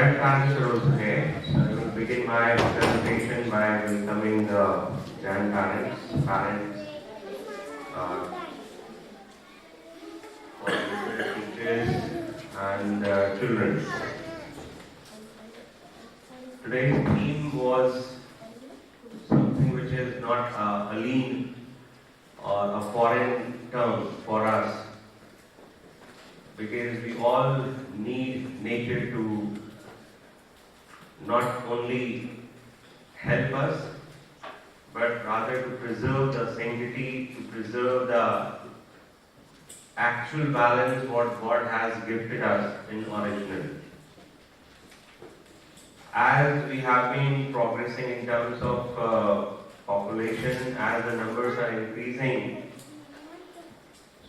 grandparents are also here. So I will begin my presentation by welcoming the grandparents, parents, teachers, and children. Today's theme was something which is not a lean or a foreign term for us, because we all need nature to not only help us, but rather to preserve the sanctity, to preserve the actual balance what God has gifted us in original. As we have been progressing in terms of population, as the numbers are increasing,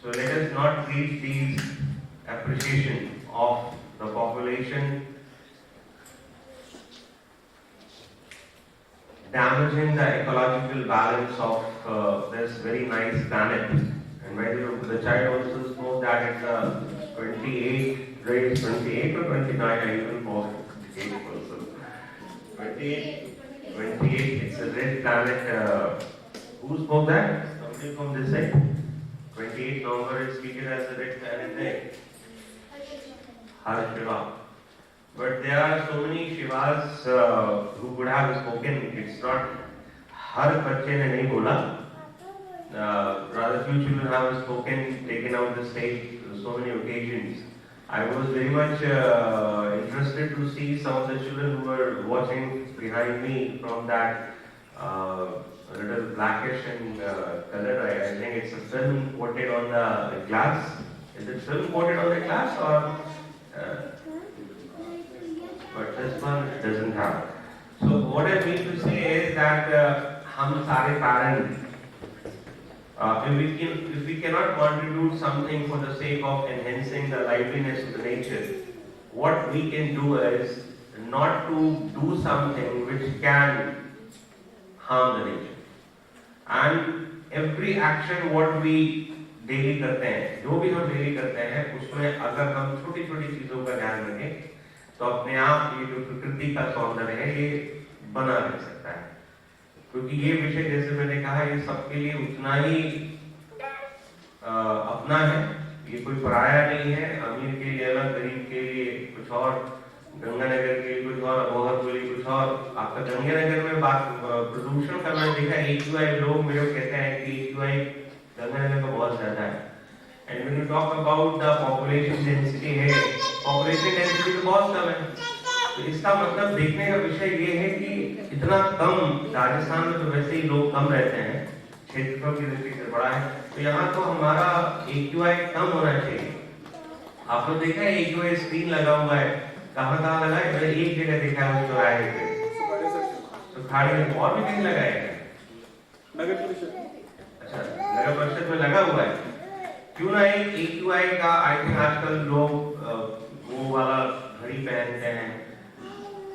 so let us not treat these appreciation of the population damaging the ecological balance of this very nice planet. And by the child also spoke that it's a 28 race, 28 or 29, I even forgot 28 also. 28, it's a red planet. Who spoke that? Somebody from this side? 28 November is treated as a red planet day. Har Shiva. But there are so many Shivas who would have spoken. It's not Har Bacche ne nahi bola. Rather few children have spoken, taken out the stage so many occasions. I was very much interested to see some of the children who were watching behind me from that little blackish and color. I think it's a film coated on the glass. Is it film coated on the glass or? But this one doesn't have. So what I mean to say is that हम सारे parents, if we cannot contribute something for the sake of enhancing the liveliness of the nature, what we can do is not to do something which can harm the nature. And every action what we daily करते हैं, जो भी हम daily करते हैं, उसमें अगर हम छोटी छोटी चीजों का ध्यान रखें, तो अपने आप ये जो प्रकृति का सौंदर्य है ये बना रह सकता है। क्योंकि ये विषय जैसे मैंने कहा ये सबके लिए उतना ही अपना है, ये कोई पराया नहीं है। अमीर के लिए अलग, गरीब के लिए कुछ और, गंगानगर के लिए कुछ और, अबोहर के लिए कुछ और। आपका गंगानगर में बात प्रदूषण का मैंने देखा AQI, लोग मेरे को कहते हैं कि AQI गंगानगर का बहुत ज्यादा है। And when you talk about the population density है, population density तो बहुत कम है। तो इसका मतलब देखने का विषय ये है कि इतना कम, राजस्थान में तो वैसे ही लोग कम रहते हैं, क्षेत्रफल की दृष्टि से बड़ा है, तो यहाँ तो हमारा AQI कम होना चाहिए। आपने देखा है AQI स्क्रीन लगा हुआ है, कहाँ कहाँ लगा है? मैंने एक जगह देखा है, वो चौराहे पे, तो खाड़ी में और भी कहीं लगाया है। नगर परिषद, अच्छा नगर परिषद में लगा हुआ है। क्यों ना एक AQI का, आई थिंक आजकल लोग वो वाला घड़ी पहनते हैं,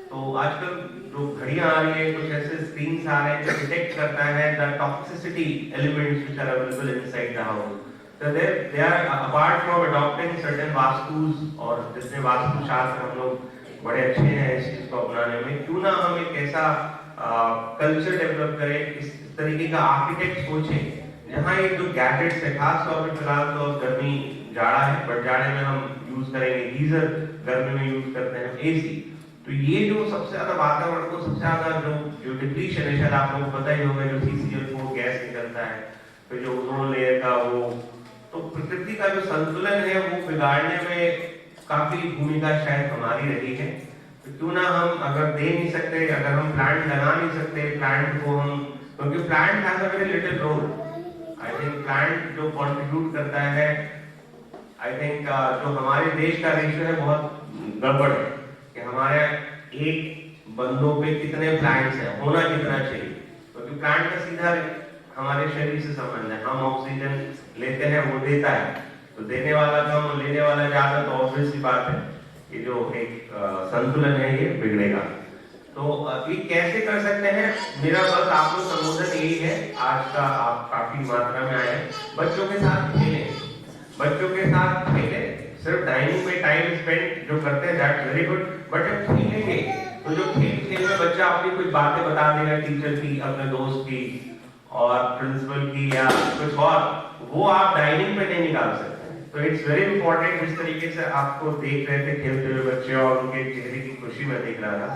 तो आजकल जो घड़ियां आ रही है, कुछ ऐसे स्क्रीन्स आ रहे हैं जो डिटेक्ट करता है the toxicity elements which are available inside the house. So they are apart from adopting certain वास्तुस, और जिसमें वास्तुशास्त्र हम लोग बड़े अच्छे हैं इस चीज को अपनाने में, क्यों ना हम एक ऐसा कल्चर डेवलप करें, इस तरीके का आर्किटेक्ट सोचें जहाँ ये जो गैजेट्स है, खास तौर पर फिलहाल तो गर्मी जाड़ा है, बट जाड़े में हम यूज करेंगे गीजर, गर्मी में यूज करते हैं AC। तो ये जो सबसे ज्यादा वातावरण को सबसे ज्यादा जो डिप्लीशन है, शायद आप लोगों को पता ही होगा, जो CCl4 गैस निकलता है, फिर जो ओजोन लेयर का वो, तो प्रकृति का जो संतुलन है वो बिगाड़ने में काफी भूमिका शायद हमारी रही है। तो क्यों ना हम, अगर दे नहीं सकते, अगर हम प्लांट लगा नहीं सकते, प्लांट को हम, क्योंकि plant has a very little role. I think plant जो कंट्रीब्यूट करता है, आई थिंक जो हमारे देश का रेशियो है बहुत गड़बड़ है कि हमारे एक बंदों पे कितने प्लांट्स हैं, होना कितना चाहिए, क्योंकि प्लांट का सीधा हमारे शरीर से संबंध है। हम ऑक्सीजन लेते हैं, वो देता है, तो देने वाला कम और लेने वाला ज्यादा, तो ऑब्वियस सी बात है ये जो एक संतुलन है ये बिगड़ेगा। तो ये कैसे कर सकते हैं? मेरा बस आपको संबोधन यही है आज का, आप काफी मात्रा में आए हैं, बच्चों के साथ खेलें, बच्चों के साथ खेलें, सिर्फ डाइनिंग में टाइम स्पेंड जो करते हैं दैट्स वेरी गुड, बट जब खेलेंगे तो जो खेल में बच्चा अपनी कुछ बातें बता देगा टीचर की, अपने दोस्त की और प्रिंसिपल की या कुछ और, वो आप डाइनिंग पे नहीं निकाल सकते। तो इट्स वेरी इंपॉर्टेंट। जिस तरीके से आपको देख रहे थे खेलते हुए बच्चे और उनके चेहरे की खुशी में देख रहा था,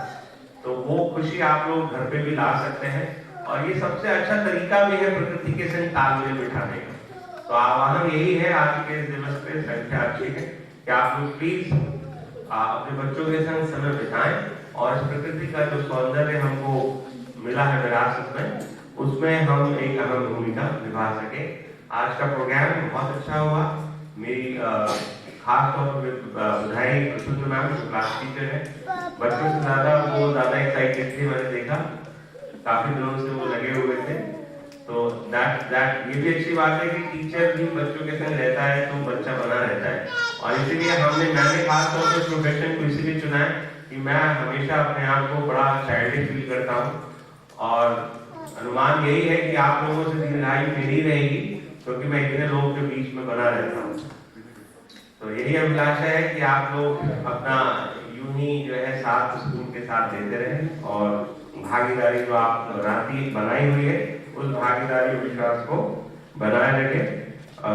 तो वो खुशी आप लोग घर पे भी ला सकते हैं और ये सबसे अच्छा तरीका भी है प्रकृति के संग तालमेल बिठाने का। तो आह्वान यही है आज के इस दिवस पे, संख्या अच्छी है कि आप लोग प्लीज अपने बच्चों के संग समय बिताएं और इस प्रकृति का जो सौंदर्य हमको मिला है विरासत में, उसमें हम एक अहम भूमिका निभा सके। आज का प्रोग्राम बहुत अच्छा हुआ। मेरी खास तौर पर बधाई प्रसून मैम जो क्लास टीचर है, बच्चों से ज्यादा एक्साइटेड थे, मैंने देखा काफी दिनों से वो लगे हुए थे। तो दैट ये भी अच्छी बात है कि टीचर भी बच्चों के संग रहता है तो बच्चा बना रहता है, और इसीलिए मैंने खास तौर पर प्रोफेशन को इसीलिए चुना है कि मैं हमेशा अपने आप को बड़ा चाइल्डिश फील करता हूँ और अनुमान यही है कि आप लोगों से दीर्घायु मेरी रहेगी क्योंकि मैं इतने लोगों के बीच में बना रहता हूँ। तो यही अभिलाषा है कि आप लोग अपना यूं ही जो है साथ स्कूल के साथ देते रहें और भागीदारी जो आप राती बनाई हुई है उस भागीदारी विश्वास को बनाए रखें।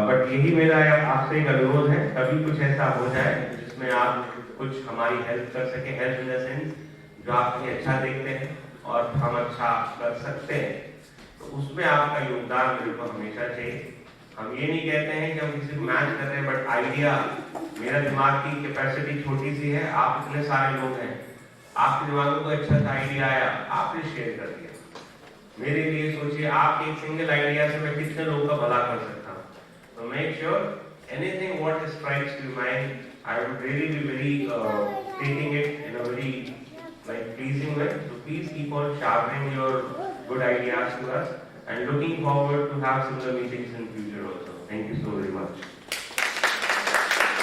बट यही मेरा आपसे एक अनुरोध है, कभी कुछ ऐसा हो जाए जिसमें आप कुछ हमारी हेल्प कर सके, हेल्प इन द सेंस जो आप कहीं अच्छा देखते हैं और हम अच्छा कर सकते हैं, तो उसमें आपका योगदान मेरे को हमेशा चाहिए। हम ये नहीं कहते हैं कि हम किसी को मैच कर रहे हैं, बट आइडिया, मेरा दिमाग की कैपेसिटी छोटी सी है, आप इतने सारे लोग हैं, आपके दिमाग में कोई अच्छा सा आइडिया आया, आपने शेयर कर दिया। मेरे लिए सोचिए, आप एक सिंगल आइडिया से मैं कितने लोगों का भला कर सकता हूँ। तो make sure anything what strikes your mind, I would really be very taking it in a very like pleasing way. So please keep on sharpening your good ideas to us and looking forward to have similar meetings in future also. Thank you so very much.